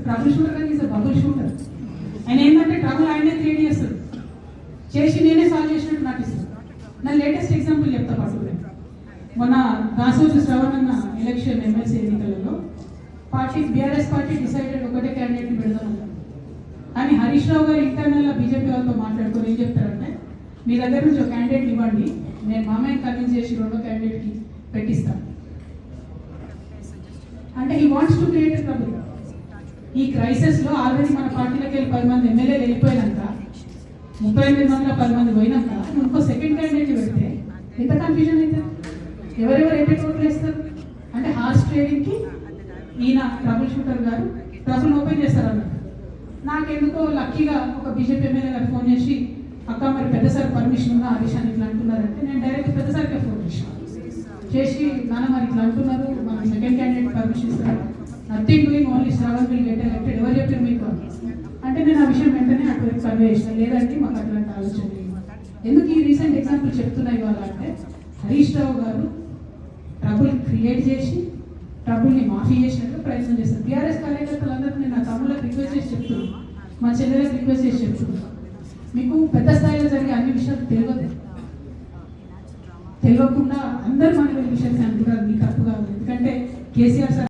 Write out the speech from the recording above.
Trouble shooter కానీ is bubble shooter. ఆయన ఏంటంటే ట్రబుల్ ఆయనే క్రియేట్ చేస్తాడు, చేసి నేనే సాల్వ్ చేసినట్టు నటిస్తాను. నా లేటెస్ట్ ఎగ్జాంపుల్ చెప్తా పట్టుకునే. మొన్న రాసోజు శ్రవణన్న ఎలక్షన్ ఎమ్మెల్సీ ఎన్నికలలో బీఆర్ఎస్ పార్టీ డిసైడెడ్ ఒకటే క్యాండిడేట్ని పెడదామన్నారు. కానీ హరీష్ రావు గారు ఇంటర్నల్గా బీజేపీ వాళ్ళతో మాట్లాడుకొని ఏం చెప్తారంటే, మీ దగ్గర నుంచి ఒక క్యాండిడేట్ ఇవ్వండి, నేను మామయ్యని కన్విన్స్ చేసి రెండో క్యాండిడేట్కి పెట్టిస్తాను. అంటే he wants to create trouble. ఈ క్రైసిస్లో ఆల్రెడీ మన పార్టీలోకి వెళ్ళి 10 మంది ఎమ్మెల్యేలు వెళ్ళిపోయినాక, 38 మందిలో 10 మంది పోయినాక ఇంకో సెకండ్ క్యాండిడేట్ పెడితే ఎంత కన్ఫ్యూజన్ అవుతుంది, ఎవరెవరు ఎట్టి ఓట్లు వేస్తారు. అంటే హార్స్ ట్రేడింగ్కి ఈయన ట్రబుల్ షూటర్ గారు ట్రబుల్ ఓపెన్ చేస్తారన్నమాట. నాకెందుకో లక్కీగా ఒక బీజేపీ ఎమ్మెల్యే గారు ఫోన్ చేసి, అక్క మరి పెద్దసారి పర్మిషన్ ఉందా హరీష్ అని ఇట్లా అంటున్నారంటే, నేను డైరెక్ట్ పెద్దసారికే ఫోన్ చేసి నాన్న మరి ఇట్లా అంటున్నారు, మన సెకండ్ క్యాండిడేట్ పర్మిషన్ ఇస్తారు, nothing doing, only Shravan will get elected, ఎవరు చెప్పారు మీకు అంటే నేను ఆ విషయం వెంటనే అటువైపు కన్వే చేసిన. లేదంటే మాకు అట్లాంటి ఆలోచన లేదు. ఎందుకు ఈ రీసెంట్ ఎగ్జాంపుల్ చెప్తున్నాయి ఇవాళ అంటే, హరీష్ రావు గారు ట్రబుల్ క్రియేట్ చేసి ట్రబుల్ని మాఫీ చేసినట్టు ప్రయత్నం చేస్తారు. బీఆర్ఎస్ కార్యకర్తలందరికీ నేను నా తమ్ముళ్ళకి రిక్వెస్ట్ చేసి చెప్తున్నాను, మా చెల్లెలకు రిక్వెస్ట్ చేసి చెప్తున్నాను, మీకు పెద్ద స్థాయిలో జరిగే అన్ని విషయాలు తెలియకుండా అందరూ మన విషయాన్ని అనుకుంటారు, మీకు తప్పుగా ఉంది. ఎందుకంటే కేసీఆర్ సార్